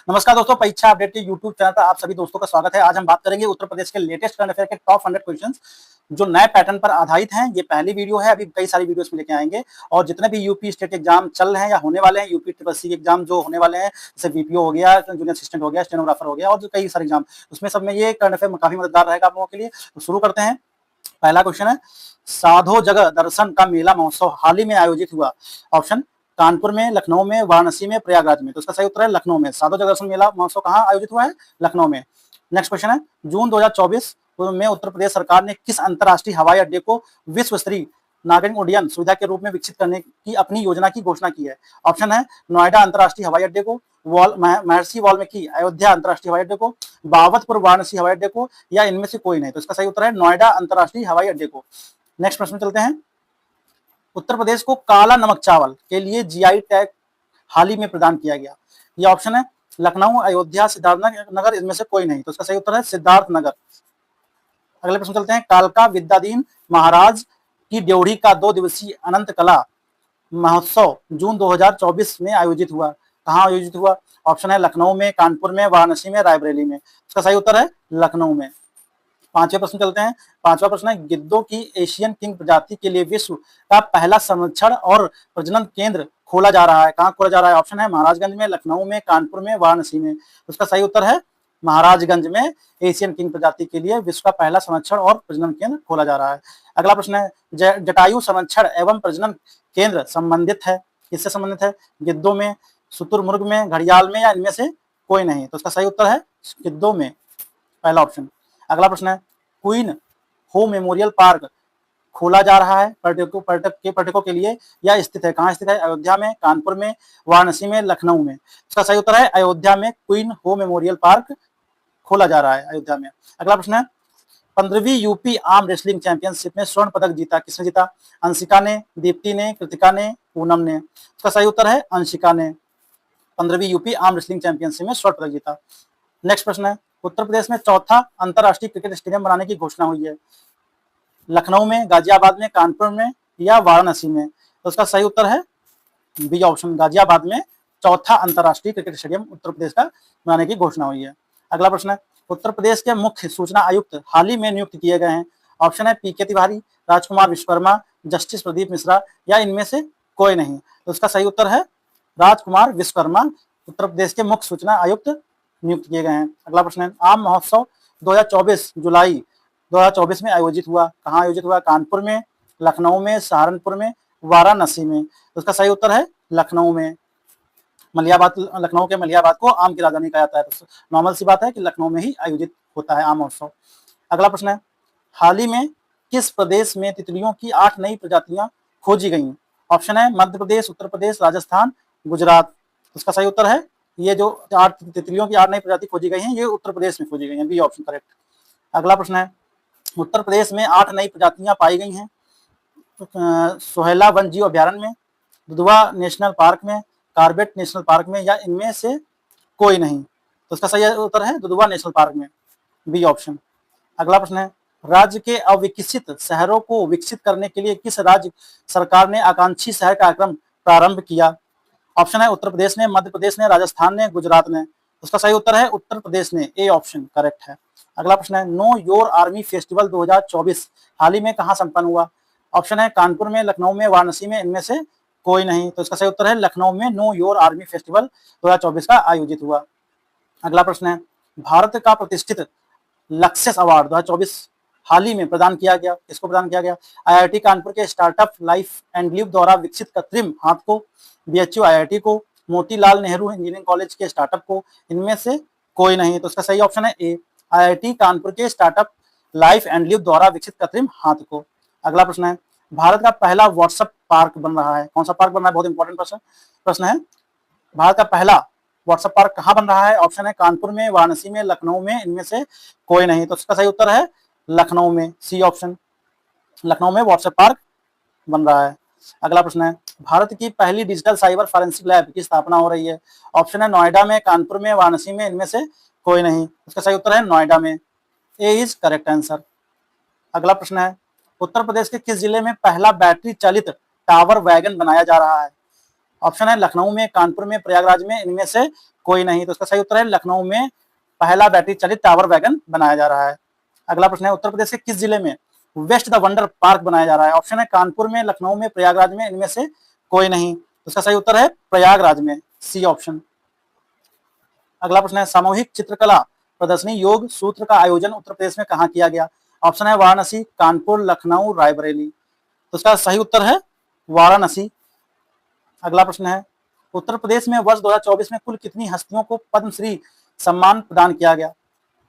नमस्कार दोस्तों, परीक्षा अपडेट के यूट्यूब चैनल पर आप सभी दोस्तों का स्वागत है। आज हम बात करेंगे उत्तर प्रदेश के लेटेस्ट करंट अफेयर के टॉप 100 क्वेश्चंस जो नए पैटर्न पर आधारित हैं। ये पहली वीडियो है, अभी कई सारी वीडियोस में लेके आएंगे और जितने भी यूपी स्टेट एग्जाम चल रहे हैं या होने वाले हैं, यूपी ट्रिपल सी एग्जाम जो होने वाले हैं, जैसे बीपीओ हो गया, जूनियर असिस्टेंट हो गया, स्टेनोग्राफर हो गया और जो कई सारे एग्जाम, उसमें सब में ये करंट अफेयर काफी मददगार रहेगा आप लोगों के लिए। तो शुरू करते हैं। पहला क्वेश्चन है, साधो जगह दर्शन का मेला महोत्सव हाल ही में आयोजित हुआ। ऑप्शन कानपुर में, लखनऊ में, वाराणसी में, प्रयागराज में। तो इसका सही उत्तर है लखनऊ में। साधो जगह दर्शन मेला महोत्सव कहाँ आयोजित हुआ है? लखनऊ में। नेक्स्ट क्वेश्चन है, जून 2024 में उत्तर प्रदेश सरकार ने किस अंतर्राष्ट्रीय हवाई अड्डे को विश्व स्तरीय नागरिक उड्डयन सुविधा के रूप में विकसित करने की अपनी योजना की घोषणा की है? ऑप्शन है नोएडा अंतर्राष्ट्रीय हवाई अड्डे को, महर्षि वाल्मीकि अयोध्या अंतर्राष्ट्रीय हवाई अड्डे को, बावतपुर वाराणसी हवाई अड्डे को, या इनमें से कोई नहीं। तो इसका सही उत्तर है नोएडा अंतर्राष्ट्रीय हवाई अड्डे को। नेक्स्ट प्रश्न चलते हैं। उत्तर प्रदेश को काला नमक चावल के लिए जीआई टैग हाल ही में प्रदान किया गया। ये ऑप्शन है लखनऊ, अयोध्या, सिद्धार्थनगर, इनमें से कोई नहीं। तो इसका सही उत्तर है सिद्धार्थनगर। अगले प्रश्न चलते हैं। कालका विद्याधीन महाराज की ड्योढ़ी का 2 दिवसीय अनंत कला महोत्सव जून 2024 में आयोजित हुआ। कहाँ आयोजित हुआ? ऑप्शन है लखनऊ में, कानपुर में, वाराणसी में, रायबरेली में। इसका सही उत्तर है लखनऊ में। पांचवें प्रश्न चलते हैं। पांचवा प्रश्न है, गिद्धों की एशियन किंग प्रजाति के लिए विश्व का पहला संरक्षण और प्रजनन केंद्र खोला जा रहा है। कहाँ खोला जा रहा है? ऑप्शन है महाराजगंज में, लखनऊ में, कानपुर में, वाराणसी में। उसका सही उत्तर है महाराजगंज में एशियन किंग प्रजाति के लिए विश्व का पहला संरक्षण और प्रजनन केंद्र खोला जा रहा है। अगला प्रश्न है, जटायु संरक्षण एवं प्रजनन केंद्र संबंधित है, किससे संबंधित है? गिद्धों में, शुतुरमुर्ग में, घड़ियाल में, या इनमें से कोई नहीं। तो उसका सही उत्तर है गिद्धों में, पहला ऑप्शन। अगला प्रश्न है, क्वीन हो मेमोरियल पार्क खोला जा रहा है पर्यटकों के लिए, या स्थित है? कहाँ स्थित है? अयोध्या में, कानपुर में, वाराणसी में, लखनऊ में। इसका सही उत्तर है अयोध्या में क्वीन हो मेमोरियल पार्क खोला जा रहा है अयोध्या में। अगला प्रश्न है, 15वीं यूपी आर्म रेसलिंग चैंपियनशिप में स्वर्ण पदक जीता, किसने जीता? अंशिका ने, दीप्ति ने, कृतिका ने, पूनम ने। इसका सही उत्तर है अंशिका ने 15वीं यूपी आर्म रेसलिंग चैंपियनशिप में स्वर्ण पदक जीता। नेक्स्ट प्रश्न है, उत्तर प्रदेश में चौथा अंतरराष्ट्रीय क्रिकेट स्टेडियम बनाने की घोषणा हुई है। लखनऊ में, गाजियाबाद में, कानपुर में, या वाराणसी में। तो उसका सही उत्तर है बी ऑप्शन, गाजियाबाद में चौथा अंतरराष्ट्रीय क्रिकेट स्टेडियम उत्तर प्रदेश का बनाने की घोषणा हुई है। अगला प्रश्न है, उत्तर प्रदेश के मुख्य सूचना आयुक्त हाल ही में नियुक्त किए गए हैं। ऑप्शन है पीके तिवारी, राजकुमार विश्वकर्मा, जस्टिस प्रदीप मिश्रा, या इनमें से कोई नहीं। तो उसका सही उत्तर है राजकुमार विश्वकर्मा उत्तर प्रदेश के मुख्य सूचना आयुक्त नियुक्त किए गए हैं। अगला प्रश्न है, आम महोत्सव 2024 जुलाई 2024 में आयोजित हुआ। कहाँ आयोजित हुआ? कानपुर में, लखनऊ में, सहारनपुर में, वाराणसी में। तो उसका सही उत्तर है लखनऊ में। मलियाबाद, लखनऊ के मलियाबाद को आम की राजधानी कहा जाता है। तो नॉर्मल सी बात है कि लखनऊ में ही आयोजित होता है आम महोत्सव। अगला प्रश्न है, हाल ही में किस प्रदेश में तितलियों की 8 नई प्रजातियां खोजी गई? ऑप्शन है मध्य प्रदेश, उत्तर प्रदेश, राजस्थान, गुजरात। उसका सही उत्तर है ये जो 8 तितलियों की 8 नई प्रजाति खोजी गई हैं, ये उत्तर प्रदेश में खोजी गई हैं, बी ऑप्शन करेक्ट। अगला प्रश्न है, उत्तर प्रदेश में 8 नई प्रजातियां पाई गई हैं। सोहेला वन जीव अभ्यारण्य में, दुधवा नेशनल पार्क में, कार्बेट नेशनल पार्क में, या इनमें से कोई नहीं। तो इसका सही उत्तर है दुधवा नेशनल पार्क में, बी ऑप्शन। अगला प्रश्न है, राज्य के अविकसित शहरों को विकसित करने के लिए किस राज्य सरकार ने आकांक्षी शहर कार्यक्रम प्रारंभ किया? ऑप्शन है उत्तर प्रदेश ने, मध्य प्रदेश ने, राजस्थान ने, गुजरात ने। उसका सही उत्तर है उत्तर प्रदेश ने, ए ऑप्शन करेक्ट है। अगला प्रश्न है, नो योर आर्मी फेस्टिवल 2024 हाल ही में कहाँ संपन्न हुआ? ऑप्शन है कानपुर में, लखनऊ में, वाराणसी में, इनमें से कोई नहीं। तो इसका सही उत्तर है लखनऊ में नो योर आर्मी फेस्टिवल 2024 का आयोजित हुआ। अगला प्रश्न है, भारत का प्रतिष्ठित लक्सेस अवार्ड 2024 हाल ही में प्रदान किया गया, किसको प्रदान किया गया? आईआईटी कानपुर के स्टार्टअप लाइफ एंड लिव द्वारा विकसित कृत्रिम हाथ को, बीएचयू आईआईटी को, मोतीलाल नेहरू इंजीनियरिंग कॉलेज के स्टार्टअप को, इनमें से कोई नहीं। तो इसका सही ऑप्शन है ए, आईआईटी कानपुर के स्टार्टअप लाइफ एंड लिव द्वारा विकसित कृत्रिम हाथ को। अगला प्रश्न है, भारत का पहला व्हाट्सएप पार्क बन रहा है। कौन सा पार्क बन रहा है? बहुत इंपॉर्टेंट प्रश्न है। भारत का पहला व्हाट्सएप पार्क कहाँ बन रहा है? ऑप्शन है कानपुर में, वाराणसी में, लखनऊ में, इनमें से कोई नहीं। तो इसका सही उत्तर है लखनऊ में, सी ऑप्शन, लखनऊ में व्हाट्सएप पार्क बन रहा है। अगला प्रश्न है, भारत की पहली डिजिटल साइबर फॉरेंसिक लैब की स्थापना हो रही है। ऑप्शन है नोएडा में, कानपुर में, वाराणसी में, इनमें से कोई नहीं। इसका सही उत्तर है नोएडा में, ए इज करेक्ट आंसर। अगला प्रश्न है, उत्तर प्रदेश के किस जिले में पहला बैटरी चालित टावर वैगन बनाया जा रहा है? ऑप्शन है लखनऊ में, कानपुर में, प्रयागराज में, इनमें से कोई नहीं। तो इसका सही उत्तर है लखनऊ में पहला बैटरी चालित टावर वैगन बनाया जा रहा है। अगला प्रश्न है उत्तर प्रदेश के किस जिले में वेस्ट द वंडर पार्क बनाया जा रहा है? ऑप्शन है कानपुर में, लखनऊ में, प्रयागराज में, इनमें से कोई नहीं। तो इसका सही उत्तर है प्रयागराज में, सी ऑप्शन। अगला प्रश्न है सामूहिक चित्रकला प्रदर्शनी योग सूत्र का आयोजन उत्तर प्रदेश में कहाँ किया गया? ऑप्शन है वाराणसी, कानपुर, लखनऊ, रायबरेली। तो इसका सही उत्तर है वाराणसी। अगला प्रश्न है उत्तर प्रदेश में वर्ष 2024 में कुल कितनी हस्तियों को पद्मश्री सम्मान प्रदान किया गया?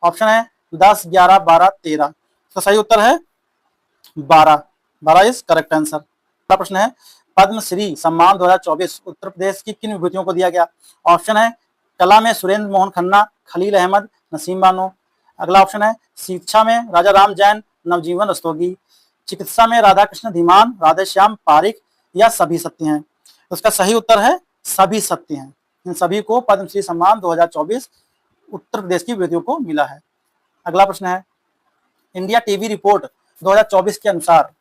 ऑप्शन है 10, 11, 12, 13। तो सही उत्तर है 12। 12 इज करेक्ट आंसर। अगला प्रश्न है पद्मश्री सम्मान 2024 उत्तर प्रदेश की किन विभूतियों को दिया गया? ऑप्शन है कला में सुरेंद्र मोहन खन्ना, खलील अहमद, नसीम बानो। अगला ऑप्शन है शिक्षा में राजा राम जैन, नवजीवन रस्तोगी। चिकित्सा में राधा कृष्ण धीमान, राधेश्याम पारिक या सभी सत्य हैं। तो उसका सही उत्तर है सभी सत्य हैं। इन सभी को पद्मश्री सम्मान 2024 उत्तर प्रदेश की विभूतियों को मिला है। अगला प्रश्न है इंडिया टीबी रिपोर्ट 2024 के अनुसार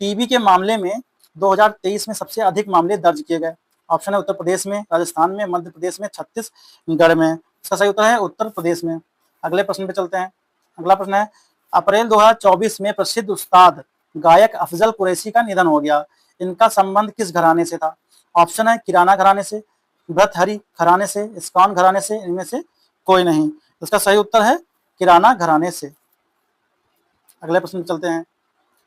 टीबी के मामले में 2023 में सबसे अधिक मामले दर्ज किए गए। ऑप्शन है उत्तर प्रदेश में, राजस्थान में, मध्य प्रदेश में, छत्तीसगढ़ में। इसका सही उत्तर है उत्तर प्रदेश में। अगले प्रश्न पे चलते हैं। अगला प्रश्न है अप्रैल 2024 में प्रसिद्ध उस्ताद गायक अफजल कुरैशी का निधन हो गया। इनका संबंध किस घराने से था? ऑप्शन है किराना घराने से, भर्तृहरि घराने से, इस्कॉन घराने से, इनमें से कोई नहीं। इसका सही उत्तर है किराना घराने से। अगले प्रश्न पे चलते हैं।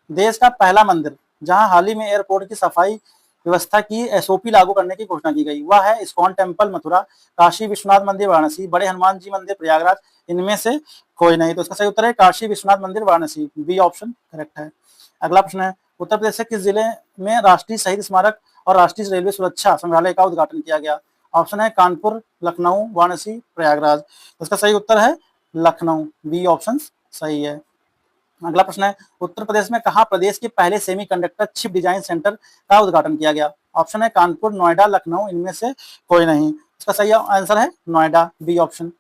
देश का पहला मंदिर जहां हाल ही में एयरपोर्ट की सफाई व्यवस्था की एसओपी लागू करने की घोषणा की गई वह है इस्कॉन टेम्पल मथुरा, काशी विश्वनाथ मंदिर वाराणसी, बड़े हनुमान जी मंदिर प्रयागराज, इनमें से कोई नहीं। तो इसका सही उत्तर है काशी विश्वनाथ मंदिर वाराणसी, बी ऑप्शन करेक्ट है। अगला प्रश्न है उत्तर प्रदेश के किस जिले में राष्ट्रीय शहीद स्मारक और राष्ट्रीय रेलवे सुरक्षा संग्रहालय का उद्घाटन किया गया? ऑप्शन है कानपुर, लखनऊ, वाराणसी, प्रयागराज। तो इसका सही उत्तर है लखनऊ, बी ऑप्शन सही है। अगला प्रश्न है उत्तर प्रदेश में कहा प्रदेश के पहले सेमीकंडक्टर चिप डिजाइन सेंटर का उद्घाटन किया गया? ऑप्शन है कानपुर, नोएडा, लखनऊ, इनमें से कोई नहीं। इसका सही आंसर है नोएडा, बी ऑप्शन।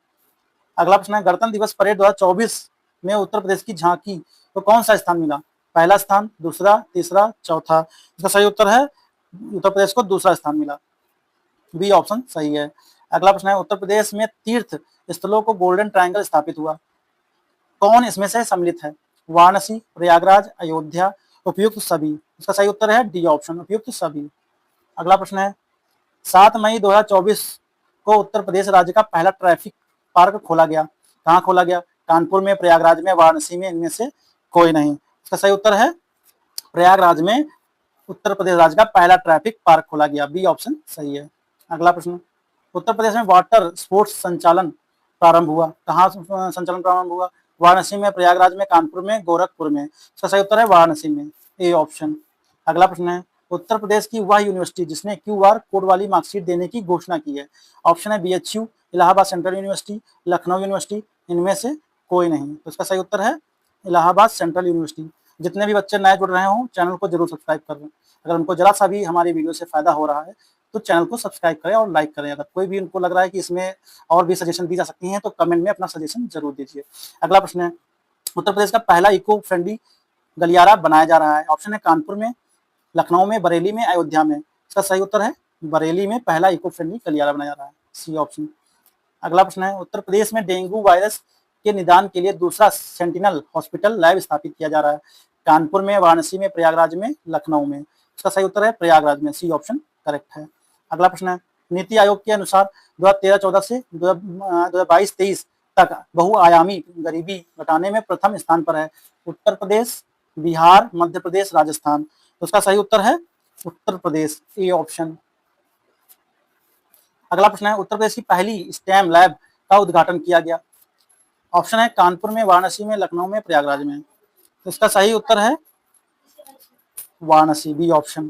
अगला प्रश्न है गणतंत्र दिवस परेड 2024 में उत्तर प्रदेश की झांकी तो कौन सा स्थान मिला? पहला स्थान, दूसरा, तीसरा, चौथा। इसका सही उत्तर है उत्तर प्रदेश को दूसरा स्थान मिला, बी ऑप्शन सही है। अगला प्रश्न है उत्तर प्रदेश में तीर्थ स्थलों को गोल्डन ट्रायंगल स्थापित हुआ, कौन इसमें से सम्मिलित है? वाराणसी, प्रयागराज, अयोध्या, उपयुक्त सभी। इसका सही उत्तर है डी ऑप्शन, उपयुक्त सभी। अगला प्रश्न है 7 मई 2024 को उत्तर प्रदेश राज्य का पहला ट्रैफिक पार्क खोला गया, कहाँ खोला गया? कानपुर में, प्रयागराज में, वाराणसी में, इनमें से कोई नहीं। इसका सही उत्तर है प्रयागराज में उत्तर प्रदेश राज्य का पहला ट्रैफिक पार्क खोला गया, बी ऑप्शन सही है। अगला प्रश्न उत्तर प्रदेश में वाटर स्पोर्ट्स संचालन प्रारंभ हुआ, कहाँ संचालन प्रारंभ हुआ? वाराणसी में, प्रयागराज में, कानपुर में, गोरखपुर में। इसका सही उत्तर है वाराणसी में, ए ऑप्शन। अगला प्रश्न है उत्तर प्रदेश की वह यूनिवर्सिटी जिसने क्यूआर कोड वाली मार्कशीट देने की घोषणा की है? ऑप्शन है BHU, Allahabad central university, Lucknow university, इनमें से कोई नहीं। तो इसका सही उत्तर है इलाहाबाद सेंट्रल यूनिवर्सिटी। जितने भी बच्चे नए जुड़ रहे हों चैनल को जरूर सब्सक्राइब कर लें। अगर उनको जरा सा भी हमारी वीडियो से फायदा हो रहा है तो चैनल को सब्सक्राइब करें और लाइक करें। अगर कोई भी उनको लग रहा है कि इसमें और भी सजेशन दी जा सकती हैं तो कमेंट में अपना सजेशन जरूर दीजिए। अगला प्रश्न है उत्तर प्रदेश का पहला इको फ्रेंडली गलियारा बनाया जा रहा है? ऑप्शन है कानपुर में, लखनऊ में, बरेली में, अयोध्या में। इसका सही उत्तर है बरेली में पहला इको फ्रेंडली गलियारा बनाया जा रहा है, सी ऑप्शन। अगला प्रश्न है उत्तर प्रदेश में डेंगू वायरस के निदान के लिए दूसरा सेंटिनल हॉस्पिटल लैब स्थापित किया जा रहा है? कानपुर में, वाराणसी में, प्रयागराज में, लखनऊ में। इसका सही उत्तर है प्रयागराज में, सी ऑप्शन करेक्ट है। अगला प्रश्न है नीति आयोग के अनुसार 2013-14 से 2022-23 तक बहुआयामी गरीबी घटाने में प्रथम स्थान पर है उत्तर प्रदेश, बिहार, मध्य प्रदेश, राजस्थान। तो उसका सही उत्तर है उत्तर प्रदेश, ए ऑप्शन। अगला प्रश्न है उत्तर प्रदेश की पहली स्टेम लैब का उद्घाटन किया गया? ऑप्शन है कानपुर में, वाराणसी में, लखनऊ में, प्रयागराज में। तो इसका सही उत्तर है वाराणसी, बी ऑप्शन।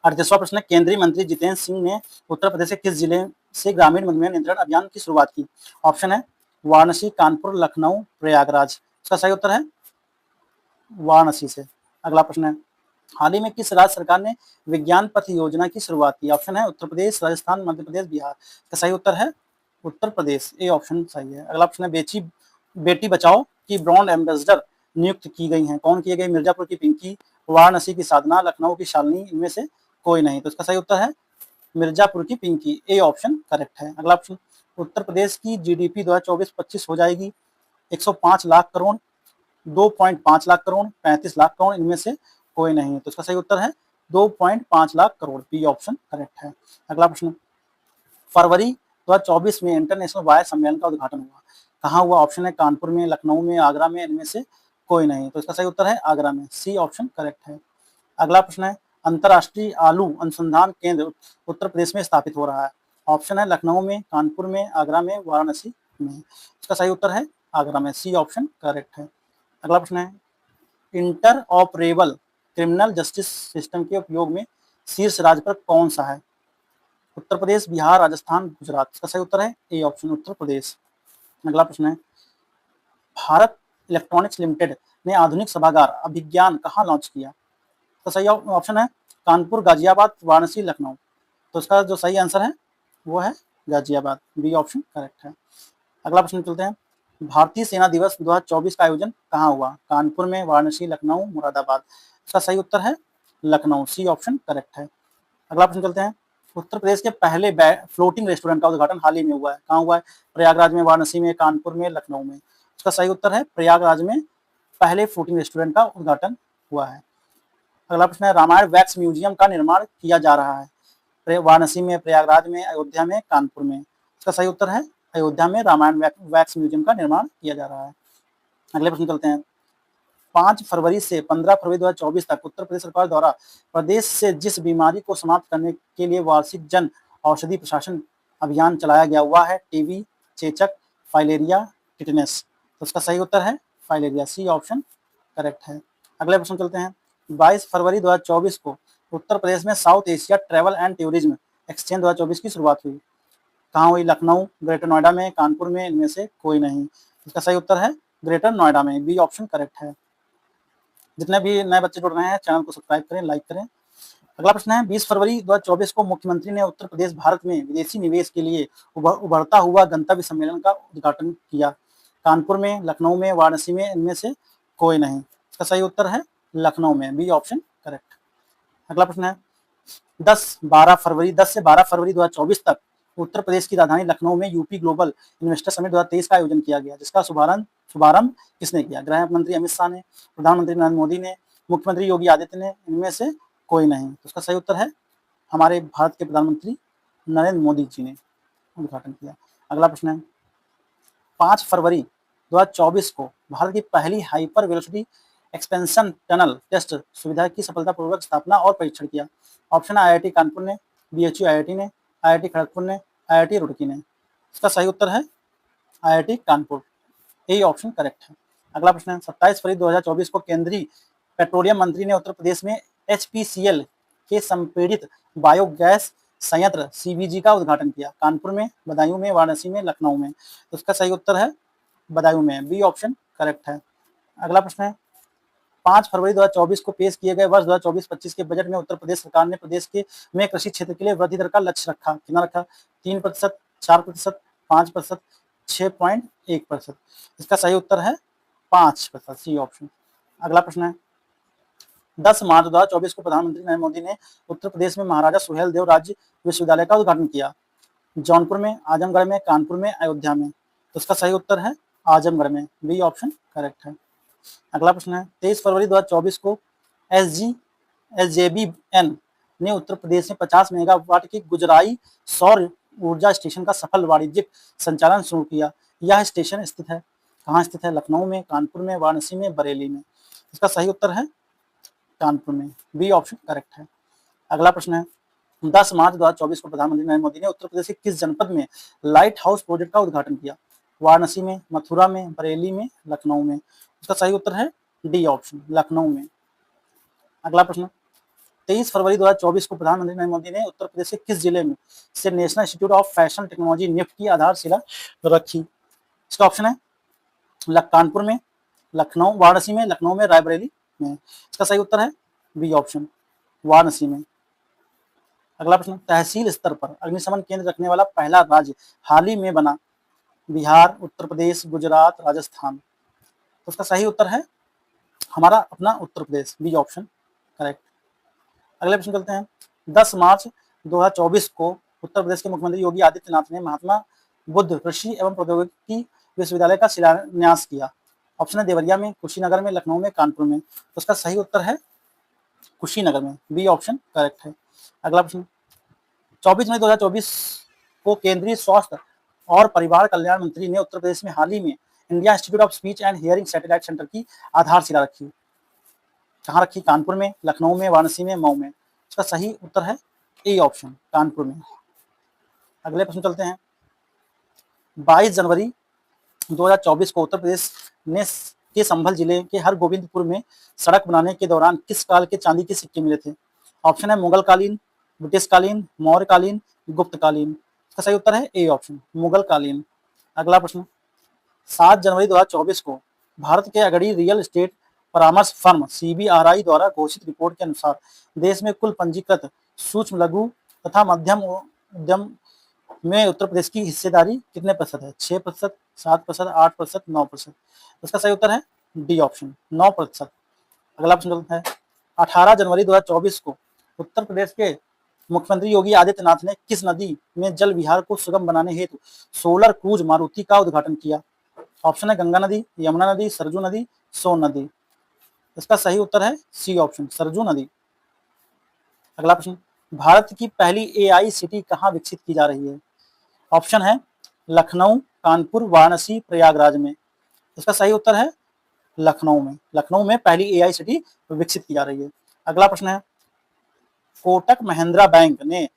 38वां प्रश्न है केंद्रीय मंत्री जितेंद्र सिंह ने उत्तर प्रदेश के किस जिले से ग्रामीण मधुमेह नियंत्रण अभियान की शुरुआत की? ऑप्शन है वाराणसी, कानपुर, लखनऊ, प्रयागराज। इसका सही उत्तर है वाराणसी से। अगला प्रश्न है हाल ही में किस राज्य सरकार ने विज्ञान पथ योजना की शुरुआत की? ऑप्शन है उत्तर प्रदेश, राजस्थान, मध्य प्रदेश, बिहार। इसका सही उत्तर है उत्तर प्रदेश, ए ऑप्शन सही है। अगला प्रश्न है बेटी बचाओ की ब्रांड एम्बेसडर नियुक्त की गई हैं, कौन किए गए? मिर्जापुर की पिंकी, वाराणसी की साधना, लखनऊ की शालिनी, इनमें से कोई नहीं। तो इसका सही उत्तर है मिर्जापुर की पिंकी, ए ऑप्शन करेक्ट है। अगला ऑप्शन, उत्तर प्रदेश की जीडीपी 2024-25 हो जाएगी 105 लाख करोड़, 2.5 लाख करोड़, 35 लाख करोड़, इनमें से कोई नहीं। तो इसका सही उत्तर है 2.5 lakh crore, B option correct है। अगला प्रश्न, फरवरी 2024 में इंटरनेशनल वायर सम्मेलन का उद्घाटन हुआ, कहाँ हुआ? ऑप्शन है कानपुर में, लखनऊ में, आगरा में, इनमें से कोई नहीं। तो इसका सही उत्तर है आगरा में, सी ऑप्शन करेक्ट है। अगला प्रश्न है, अंतर्राष्ट्रीय आलू अनुसंधान केंद्र उत्तर प्रदेश में स्थापित हो रहा है, ऑप्शन है लखनऊ में, कानपुर में, आगरा में, वाराणसी में। इसका सही उत्तर है आगरा में, सी ऑप्शन करेक्ट है। अगला प्रश्न है, inter operable criminal justice system के उपयोग में शीर्ष राज्य पर कौन सा है? उत्तर प्रदेश, बिहार, राजस्थान, गुजरात। इसका सही उत्तर है ए ऑप्शन उत्तर प्रदेश। अगला प्रश्न है, भारत इलेक्ट्रॉनिक्स लिमिटेड ने आधुनिक सभागार अभिज्ञान कहाँ लॉन्च किया? तो सही ऑप्शन है कानपुर, गाजियाबाद, वाराणसी, लखनऊ। तो इसका जो सही आंसर है वो है गाजियाबाद, बी ऑप्शन करेक्ट है। अगला प्रश्न चलते हैं, भारतीय सेना दिवस 2024 का आयोजन कहाँ हुआ? कानपुर में, वाराणसी, लखनऊ, मुरादाबाद। इसका सही उत्तर है लखनऊ, सी ऑप्शन करेक्ट है। अगला प्रश्न चलते हैं, उत्तर प्रदेश के पहले फ्लोटिंग रेस्टोरेंट का उद्घाटन हाल ही में हुआ है, कहाँ हुआ है? प्रयागराज में, वाराणसी में, कानपुर में, लखनऊ में। इसका सही उत्तर है प्रयागराज में पहले फ्लोटिंग रेस्टोरेंट का उद्घाटन हुआ है। अगला प्रश्न है, रामायण वैक्स म्यूजियम का निर्माण किया जा रहा है, वाराणसी में, प्रयागराज में, अयोध्या में, कानपुर में। इसका सही उत्तर है अयोध्या में रामायण वैक्स म्यूजियम का निर्माण किया जा रहा है। अगले प्रश्न चलते हैं, 5 फरवरी से 15 फरवरी 2024 तक उत्तर प्रदेश सरकार द्वारा प्रदेश से जिस बीमारी को समाप्त करने के लिए वार्षिक जन औषधि प्रशासन अभियान चलाया गया हुआ है, टीबी, चेचक, फाइलेरिया, टिटनेस। तो इसका सही उत्तर है फाइलेरिया, सी ऑप्शन करेक्ट है। अगले प्रश्न चलते हैं, 22 फरवरी 2024 को उत्तर प्रदेश में south Asia travel and tourism exchange 2024 की शुरुआत हुई, कहाँ हुई? लखनऊ, ग्रेटर नोएडा में, कानपुर में, इनमें से कोई नहीं। इसका सही उत्तर है ग्रेटर नोएडा में, बी ऑप्शन करेक्ट है। जितने भी नए बच्चे जुड़ रहे हैं चैनल को सब्सक्राइब करें, लाइक करें। अगला प्रश्न है, 20 फरवरी 2024 को मुख्यमंत्री ने उत्तर प्रदेश भारत में विदेशी निवेश के लिए उभरता हुआ गंतव्य सम्मेलन का उद्घाटन किया, कानपुर में, लखनऊ में, वाराणसी में, इनमें से कोई नहीं। इसका सही उत्तर है लखनऊ में, बी ऑप्शन करेक्ट। अगला प्रश्न है, 10 से 12 फरवरी 2024 तक उत्तर प्रदेश की राजधानी लखनऊ में यूपी ग्लोबल इन्वेस्टर समिट 2023 का आयोजन किया गया, जिसका शुभारंभ किसने किया? गृह मंत्री अमित शाह ने, प्रधानमंत्री नरेंद्र मोदी ने, मुख्यमंत्री योगी आदित्यनाथ ने, इनमें से कोई नहीं। तो उसका सही उत्तर है हमारे भारत के प्रधानमंत्री नरेंद्र मोदी जी ने उद्घाटन किया। अगला प्रश्न है, 5 फरवरी 2024 को भारत की पहली hyper velocity expansion tunnel test सुविधा की सफलतापूर्वक स्थापना और परीक्षण किया, ऑप्शन आईआईटी कानपुर ने, बीएचयू आईआईटी ने, आईआईटी खड़गपुर ने, आईआईटी रुड़की ने। इसका सही उत्तर है IIT Kanpur, A option correct है। अगला प्रश्न है, 27 फरवरी 2024 को केंद्रीय पेट्रोलियम मंत्री ने उत्तर प्रदेश में एचपीसीएल के संपीड़ित बायोगैस संयंत्र सीबीजी का उद्घाटन किया, कानपुर में, बदायूं में, वाराणसी में, लखनऊ में। तो इसका सही उत्तर है बदायूं में, बी ऑप्शन करेक्ट है। अगला प्रश्न है, 5 फरवरी 2024 को पेश किए गए वर्ष 2024-25 के बजट में उत्तर प्रदेश सरकार ने प्रदेश के में कृषि क्षेत्र के लिए वृद्धि दर का लक्ष्य रखा, कितना रखा? 3%, 4%, 5%, 6.1%। इसका सही उत्तर है 5%, सी ऑप्शन। अगला प्रश्न है, 10 मार्च 2024 को प्रधानमंत्री नरेंद्र मोदी ने उत्तर प्रदेश में महाराजा सुहेल देव राज्य विश्वविद्यालय का उद्घाटन किया, जौनपुर में, आजमगढ़ में, कानपुर में, अयोध्या में। तो इसका सही उत्तर है आजमगढ़ में, बी ऑप्शन करेक्ट है। अगला प्रश्न है, 23 फरवरी 2024 को एसजेबीएन ने उत्तर प्रदेश में 50 मेगावाट की गुजराई सौर ऊर्जा स्टेशन का सफल वाणिज्यिक संचालन शुरू किया। यह स्टेशन स्थित है, कहाँ स्थित है? लखनऊ में, कानपुर में, वाराणसी में, बरेली में। इसका सही उत्तर है कानपुर में, बी ऑप्शन करेक्ट है। अगला प्रश्न है, 10 मार्च 2024 को प्रधानमंत्री नरेंद्र मोदी ने उत्तर प्रदेश के किस जनपद में लाइट हाउस प्रोजेक्ट का उद्घाटन किया? वाराणसी में, मथुरा में, बरेली में, लखनऊ में। इसका सही उत्तर है डी ऑप्शन, लखनऊ में। अगला प्रश्न, 23 फरवरी 2024 को प्रधानमंत्री नरेंद्र मोदी ने उत्तर प्रदेश के किस जिले में से national institute of fashion technology NIFT की आधारशिला रखी? इसका ऑप्शन है कानपुर में, लखनऊ, वाराणसी में, लखनऊ में, रायबरेली में। इसका सही उत्तर है बी ऑप्शन, वाराणसी में। अगला प्रश्न, तहसील स्तर पर अग्निशमन केंद्र रखने वाला पहला राज्य हाल ही में बना, बिहार, उत्तर प्रदेश, गुजरात, राजस्थान। तो उसका सही उत्तर है हमारा अपना Uttar Pradesh, B option correct. अगले प्रश्न चलते हैं, 10 मार्च 2024 को उत्तर प्रदेश के मुख्यमंत्री योगी आदित्यनाथ ने महात्मा बुद्ध कृषि एवं प्रौद्योगिकी विश्वविद्यालय का शिलान्यास किया? ऑप्शन है देवरिया में, कुशीनगर में, लखनऊ में, कानपुर में। तो उसका सही उत्तर है कुशीनगर में, बी ऑप्शन करेक्ट है। अगला प्रश्न, 24 मई 2024 को केंद्रीय स्वास्थ्य और परिवार कल्याण मंत्री ने उत्तर प्रदेश में हाल ही में India institute of speech and hearing satellite centre की आधारशिला रखी। कहाँ रखी? कानपुर में, लखनऊ में, वाराणसी में, मऊ में। इसका सही उत्तर है ए ऑप्शन, कानपुर में। अगले प्रश्न चलते हैं, 22 जनवरी 2024 को उत्तर प्रदेश ने के संभल जिले के हर गोविंदपुर में सड़क बनाने के दौरान किस काल के चांदी के सिक्के मिले थे? ऑप्शन है मुगल कालीन, ब्रिटिश कालीन, मौर्य कालीन, गुप्त कालीन। इसका सही उत्तर है ए ऑप्शन, मुगल कालीन। अगला प्रश्न, 7 जनवरी 2024 को भारत के अगड़ी रियल एस्टेट परामर्श फर्म CBRI द्वारा घोषित रिपोर्ट के अनुसार देश में कुल पंजीकृत सूक्ष्म लघु तथा मध्यम उद्यम में उत्तर प्रदेश की हिस्सेदारी कितने प्रतिशत है? 6%, 7%, 8%, 9%। इसका सही उत्तर है डी ऑप्शन, 9%। अगला प्रश्न चलता है, 18 जनवरी 2024 को उत्तर प्रदेश के मुख्यमंत्री योगी आदित्यनाथ ने किस नदी में जल विहार को सुगम बनाने हेतु सोलर क्रूज मारुति का उद्घाटन किया? ऑप्शन है गंगा नदी, यमुना नदी, सरजू नदी, सोन नदी। इसका सही उत्तर है सी ऑप्शन, सरजू नदी। अगला प्रश्न, भारत की पहली AI सिटी कहाँ विकसित की जा रही है? ऑप्शन है लखनऊ, कानपुर, वाराणसी, प्रयागराज में। इसका सही उत्तर है लखनऊ में। लखनऊ में पहली AI सिटी विकसित की जा रही है। अगला प्रश्न है, कोटक महिंद्रा बैंक ने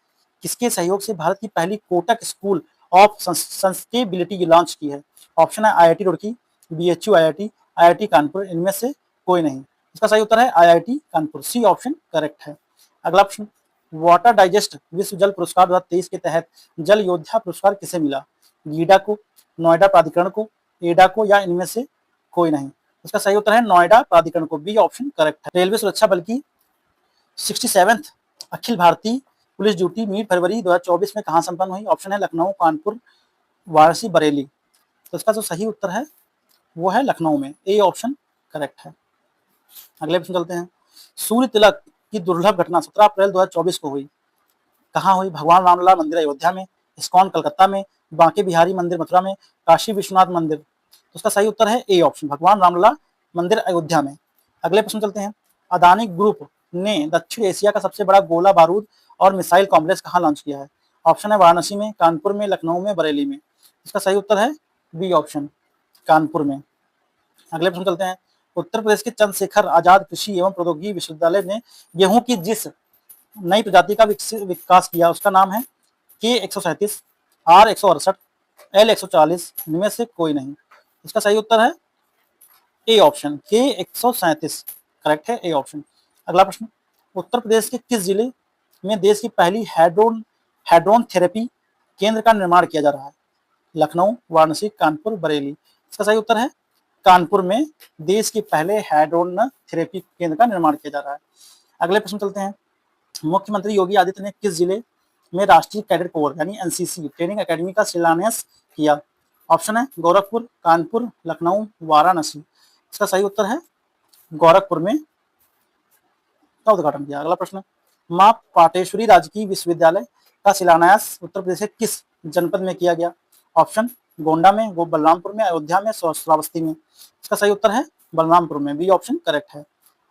किसके सहयोग से भारत की पहली Kotak school of sustainability launch की है? ऑप्शन है IIT Roorkee, BHU IIT, IIT Kanpur, इनमें से कोई नहीं। इसका सही उत्तर है IIT Kanpur, C option correct है। अगला प्रश्न, वाटर डाइजेस्ट विश्व जल पुरस्कार 2023 के तहत जल योद्धा पुरस्कार किसे मिला? गीडा को, नोएडा प्राधिकरण को, एडा को, या इनमें से कोई नहीं। इसका सही उत्तर है नोएडा प्राधिकरण को, बी ऑप्शन करेक्ट है। रेलवे सुरक्षा बल की 67th Akhil Bharatiya police duty meet फरवरी 2024 में कहाँ संपन्न हुई? ऑप्शन है लखनऊ, कानपुर, वाराणसी, बरेली। तो इसका जो सही उत्तर है वो है लखनऊ में, ए ऑप्शन करेक्ट है। अगले प्रश्न चलते हैं, सूर्य तिलक की दुर्लभ घटना 17 अप्रैल 2024 को हुई। कहाँ हुई? भगवान रामलला मंदिर अयोध्या में, इस्कॉन कलकत्ता में, बांके बिहारी मंदिर मथुरा में, काशी विश्वनाथ मंदिर। तो उसका सही उत्तर है ए ऑप्शन, भगवान रामलला मंदिर अयोध्या में। अगले प्रश्न चलते हैं, अदानी ग्रुप ने दक्षिण एशिया का सबसे बड़ा गोला बारूद और मिसाइल कॉम्प्लेक्स कहाँ लॉन्च किया है? ऑप्शन है वाराणसी में, कानपुर में, लखनऊ में, बरेली में। इसका सही उत्तर है बी ऑप्शन, कानपुर में। अगले प्रश्न चलते हैं, उत्तर प्रदेश के चंद्रशेखर आजाद कृषि एवं प्रौद्योगिकी विश्वविद्यालय ने गेहूं की जिस नई प्रजाति का विकास किया उसका नाम है K137, R168, L140, इनमें से कोई नहीं। इसका सही उत्तर है ए ऑप्शन, K137 करेक्ट है, ए ऑप्शन। अगला प्रश्न, उत्तर प्रदेश के किस जिले में देश की पहली हैड्रोन थेरेपी केंद्र का निर्माण किया जा रहा है? लखनऊ, वाराणसी, कानपुर, बरेली। इसका सही उत्तर है कानपुर में देश के पहले हैड्रोन थेरेपी केंद्र का निर्माण किया जा रहा है। अगले प्रश्न चलते हैं, मुख्यमंत्री योगी आदित्यनाथ ने किस जिले में राष्ट्रीय कैडेट कोर यानी NCC ट्रेनिंग एकेडमी का शिलान्यास किया? ऑप्शन है गोरखपुर, कानपुर, लखनऊ, वाराणसी। इसका सही उत्तर है गोरखपुर में का उद्घाटन किया। अगला प्रश्न, मां पाटेश्वरी राजकीय विश्वविद्यालय का शिलान्यास उत्तर प्रदेश के किस जनपद में किया गया? ऑप्शन गोंडा में, बलरामपुर में, अयोध्या में, श्रावस्ती में। इसका सही उत्तर है बलरामपुर में, बी ऑप्शन करेक्ट है।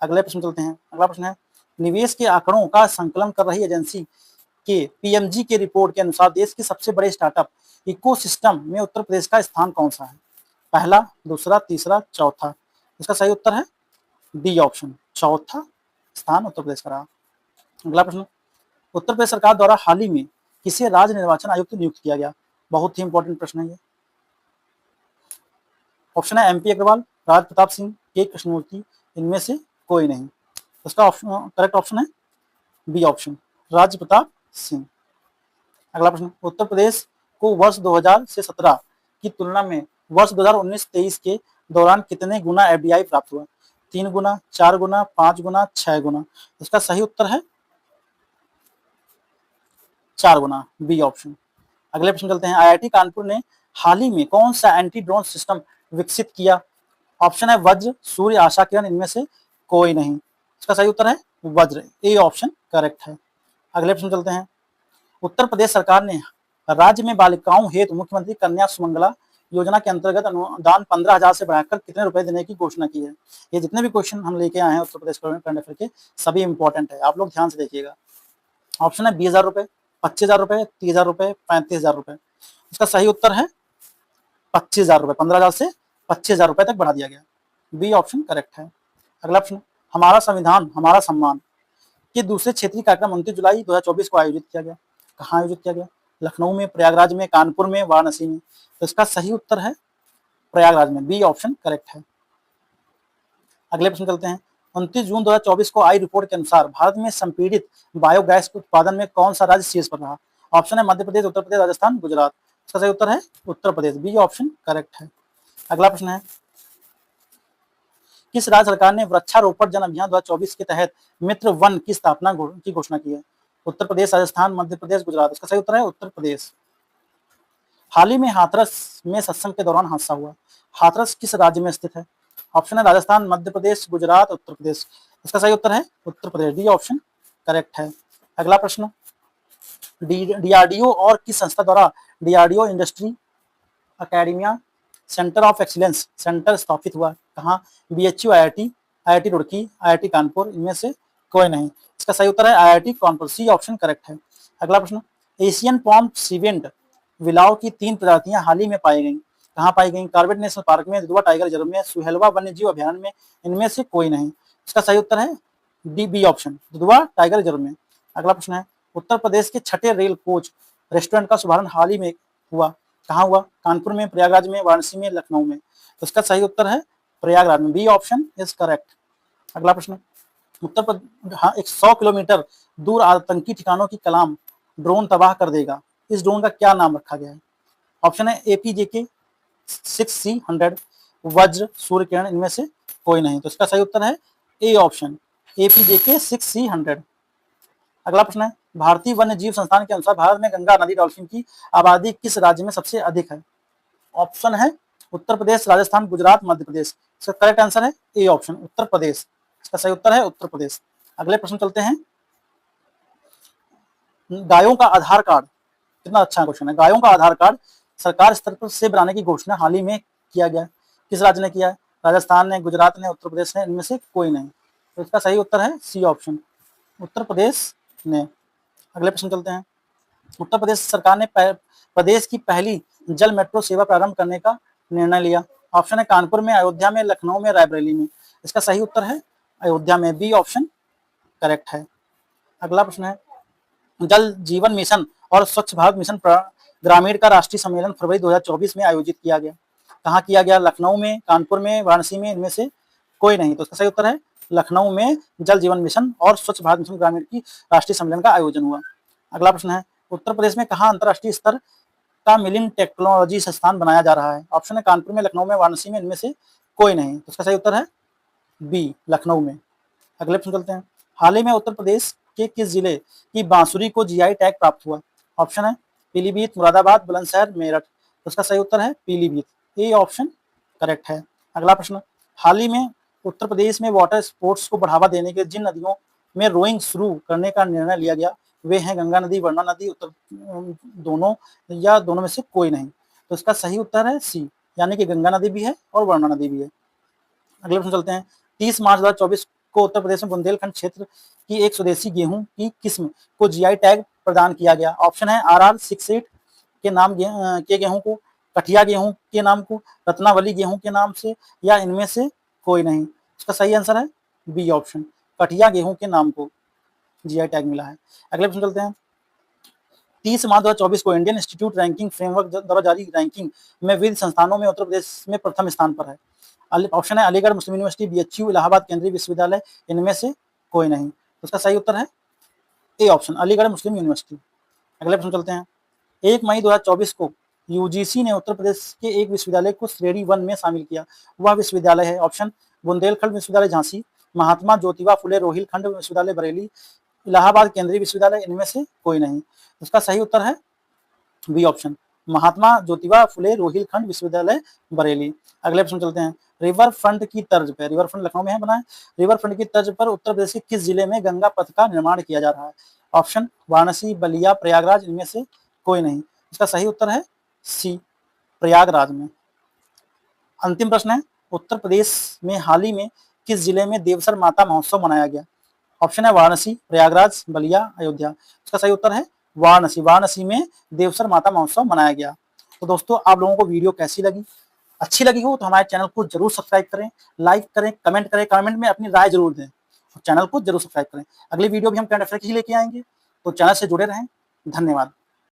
अगले प्रश्न चलते हैं, अगला प्रश्न है, निवेश के आंकड़ों का संकलन कर रही एजेंसी के PMG के रिपोर्ट के अनुसार देश के सबसे बड़े स्टार्टअप इकोसिस्टम में उत्तर प्रदेश का स्थान कौन सा है? पहला, दूसरा, तीसरा, चौथा। इसका सही उत्तर है डी ऑप्शन, चौथा स्थान उत्तर प्रदेश का रहा। अगला प्रश्न, उत्तर प्रदेश सरकार द्वारा हाल ही में किसे राज्य निर्वाचन आयुक्त नियुक्त किया गया? बहुत ही इंपॉर्टेंट प्रश्न है ये। ऑप्शन है MP अग्रवाल, राज प्रताप सिंह, के कृष्णमूर्ति, इनमें से कोई नहीं। इसका ऑप्शन करेक्ट ऑप्शन है बी ऑप्शन, राज प्रताप सिंह। अगला प्रश्न, उत्तर प्रदेश को वर्ष 2000 से 17 की तुलना में वर्ष 2019-23 के दौरान कितने गुना FDI प्राप्त हुआ? 3 गुना, 4 गुना, 5 गुना, 6 गुना। इसका सही उत्तर है 4 गुना, बी ऑप्शन। अगले प्रश्न चलते हैं, IIT कानपुर ने हाल ही में कौन सा एंटी ड्रोन सिस्टम विकसित किया? ऑप्शन है वज्र, सूर्य, आशा किरण, इनमें से कोई नहीं। इसका सही उत्तर है वज्र, ए ऑप्शन करेक्ट है। अगले प्रश्न चलते हैं, उत्तर प्रदेश सरकार ने राज्य में बालिकाओं हेतु मुख्यमंत्री कन्या सुमंगला योजना के अंतर्गत अनुदान 15,000 से बढ़ाकर कितने रुपए देने की घोषणा की है। ये जितने भी क्वेश्चन हम लेके आए हैं उत्तर प्रदेश करंट अफेयर के सभी इंपॉर्टेंट है, आप लोग ध्यान से देखिएगा। ऑप्शन है 20,000 रुपए, 25,000 रुपए, 30,000 रुपए, 35,000 रुपए। इसका सही उत्तर है 25,000 रुपए, 15,000 से 25,000 रुपए तक बढ़ा दिया गया। बी ऑप्शन करेक्ट है। अगला प्रश्न, हमारा संविधान हमारा सम्मान के दूसरे क्षेत्रीय कार्यक्रम 29 जुलाई 2024 को आयोजित किया गया। कहाँ आयोजित किया गया? लखनऊ में, प्रयागराज में, कानपुर में, वाराणसी में। तो इसका सही उत्तर है प्रयागराज में। बी ऑप्शन करेक्ट है। अगले प्रश्न चलते हैं। 29 जून 2024 को आई रिपोर्ट के अनुसार भारत में संपीड़ित बायोगैस के उत्पादन में कौन सा राज्य शीर्ष पर रहा? ऑप्शन है मध्य प्रदेश, उत्तर प्रदेश, राजस्थान, गुजरात। इसका सही उत्तर है उत्तर प्रदेश। बी ऑप्शन करेक्ट है। अगला प्रश्न है, किस राज्य सरकार ने वृक्षारोपण जन अभियान 2024 के तहत मित्र वन की स्थापना की घोषणा की है? उत्तर प्रदेश, राजस्थान, मध्य प्रदेश, गुजरात। इसका सही उत्तर है उत्तर प्रदेश। हाल ही में हाथरस में सत्संग के दौरान हादसा हुआ। हाथरस किस राज्य में स्थित है? ऑप्शन है राजस्थान, मध्य प्रदेश, गुजरात, उत्तर प्रदेश। इसका सही उत्तर है Uttar Pradesh. D option correct है। अगला प्रश्न, डीआरडीओ और किस संस्था द्वारा DRDO industry academia centre of excellence centre स्थापित हुआ? कहाँ? BHU, IIT, IIT Roorkee, IIT Kanpur. इनमें से कोई नहीं। इसका सही उत्तर है IIT Kanpur. C option correct है। अगला प्रश्न, एशियन पॉम सीवेंट विलाव की 3 प्रजातियां हाल ही में पाई गई। कहाँ पाई गई? कॉर्बेट नेशनल पार्क में, दुधवा टाइगर रिजर्व में, सुहेलवा वन्य जीव अभ्यारण्य में। इनमें से कोई नहीं। इसका सही उत्तर है D, B option, Dudhwa tiger reserve में। अगला प्रश्न है, उत्तर प्रदेश के छठे रेल कोच रेस्टोरेंट का शुभारंभ हाल ही में हुआ। कहाँ हुआ? कानपुर में, प्रयागराज में, वाराणसी में, लखनऊ में। तो इसका सही उत्तर है प्रयागराज में। B option is correct. अगला प्रश्न, उत्तर प्रदेश 100 किलोमीटर दूर आतंकी ठिकानों की कलाम ड्रोन तबाह कर देगा। इस ड्रोन का क्या नाम रखा गया है? ऑप्शन है APJK 6C100, वज्र, सूर्य किरण। इनमें से कोई नहीं। तो इसका सही उत्तर है ए ऑप्शन, APJK 6C100। अगला प्रश्न है, भारतीय वन्य जीव संस्थान के अनुसार भारत में गंगा नदी डॉल्फिन की आबादी किस राज्य में सबसे अधिक है? ऑप्शन है उत्तर प्रदेश, राजस्थान, गुजरात, मध्य प्रदेश। इसका करेक्ट आंसर है ए ऑप्शन, उत्तर प्रदेश। इसका सही उत्तर है उत्तर प्रदेश। अगले प्रश्न चलते हैं, गायों का आधार कार्ड, कितना अच्छा क्वेश्चन है। गायों का आधार कार्ड सरकार स्तर पर से बनाने की घोषणा हाल ही में किया गया। किस राज्य ने किया है? राजस्थान ने, गुजरात ने, उत्तर प्रदेश ने। इनमें से कोई नहीं। तो इसका सही उत्तर है सी ऑप्शन, उत्तर प्रदेश ने। अगले प्रश्न चलते हैं, उत्तर प्रदेश सरकार ने प्रदेश की पहली जल मेट्रो सेवा प्रारंभ करने का निर्णय लिया। ऑप्शन है कानपुर में, अयोध्या में, लखनऊ में, रायबरेली में। इसका सही उत्तर है अयोध्या में। बी ऑप्शन करेक्ट है। अगला प्रश्न है, जल जीवन मिशन और स्वच्छ भारत मिशन ग्रामीण का राष्ट्रीय सम्मेलन फरवरी 2024 में आयोजित किया गया। कहाँ किया गया? लखनऊ में, कानपुर में, वाराणसी में। इनमें से कोई नहीं। तो इसका सही उत्तर है लखनऊ में जल जीवन मिशन और स्वच्छ भारत मिशन ग्रामीण की राष्ट्रीय सम्मेलन का आयोजन हुआ। अगला प्रश्न है, उत्तर प्रदेश में कहाँ अंतर्राष्ट्रीय स्तर का मिलिंद टेक्नोलॉजी संस्थान बनाया जा रहा है? ऑप्शन है कानपुर में, लखनऊ में, वाराणसी में। इनमें से कोई नहीं। तो इसका सही उत्तर है बी, लखनऊ में। अगले प्रश्न चलते हैं, हाल ही में उत्तर प्रदेश के किस जिले की बांसुरी को जीआई टैग प्राप्त हुआ? ऑप्शन है पीलीभीत, मुरादाबाद, बुलंदशहर, मेरठ। तो इसका सही उत्तर है पीलीभीत। ए ऑप्शन करेक्ट है। अगला प्रश्न, हाल ही में उत्तर प्रदेश में वाटर स्पोर्ट्स को बढ़ावा देने के जिन नदियों में रोइंग शुरू करने का निर्णय लिया गया वे हैं गंगा नदी, वर्णा नदी, उत्तर दोनों या दोनों में से कोई नहीं। तो इसका सही उत्तर है सी, यानी कि गंगा नदी भी है और वर्णा नदी भी है। अगले प्रश्न चलते हैं, 30 मार्च 2024 को उत्तर प्रदेश में बुंदेलखंड क्षेत्र की एक स्वदेशी गेहूं की किस्म को जीआई टैग प्रदान किया गया। ऑप्शन है RR68 के नाम के गेहूं को, कठिया गेहूं के नाम को, रत्नावली गेहूं के नाम से, या इनमें से कोई नहीं। इसका सही आंसर है बी ऑप्शन, कठिया गेहूं के नाम को जीआई टैग मिला है। अगले प्रश्न चलते हैं, 30 मार्च 2024 को इंडियन इंस्टीट्यूट रैंकिंग फ्रेमवर्क द्वारा जारी रैंकिंग में विविध संस्थानों में उत्तर प्रदेश में प्रथम स्थान पर है। ऑप्शन है अलीगढ़ मुस्लिम यूनिवर्सिटी, बीएचयू, इलाहाबाद केंद्रीय विश्वविद्यालय। इनमें से कोई नहीं। तो इसका सही उत्तर है A option, Aligarh Muslim university. अगले प्रश्न चलते हैं, 1 मई 2024 को यूजीसी ने उत्तर प्रदेश के एक विश्वविद्यालय को श्रेणी 1 में शामिल किया। वह विश्वविद्यालय है, ऑप्शन बुंदेलखंड विश्वविद्यालय झांसी, महात्मा ज्योतिबा फुले रोहिलखंड विश्वविद्यालय बरेली, इलाहाबाद केंद्रीय विश्वविद्यालय। इनमें से कोई नहीं। इसका सही उत्तर है बी ऑप्शन, महात्मा ज्योतिबा फुले रोहिलखंड विश्वविद्यालय बरेली। अगले प्रश्न चलते हैं, रिवर फ्रंट की तर्ज पे, रिवर फ्रंट लखनऊ में है बना है, रिवर फ्रंट की तर्ज पर उत्तर प्रदेश के किस जिले में गंगा पथ का निर्माण किया जा रहा है? ऑप्शन वाराणसी, बलिया, प्रयागराज, इनमें से कोई नहीं। इसका सही उत्तर है सी, प्रयागराज में। अंतिम प्रश्न है, उत्तर प्रदेश में हाल ही में किस जिले में देवसर माता महोत्सव मनाया गया? ऑप्शन है वाराणसी, प्रयागराज, बलिया, अयोध्या। इसका सही उत्तर है वाराणसी। वाराणसी में देवसर माता महोत्सव मनाया गया। तो दोस्तों, आप लोगों को वीडियो कैसी लगी? अच्छी लगी हो तो हमारे चैनल को जरूर सब्सक्राइब करें, लाइक करें, कमेंट करें, कमेंट में अपनी राय जरूर दें, चैनल को जरूर सब्सक्राइब करें। अगली वीडियो भी हम करंट अफेयर की लेके आएंगे, तो चैनल से जुड़े रहें। धन्यवाद।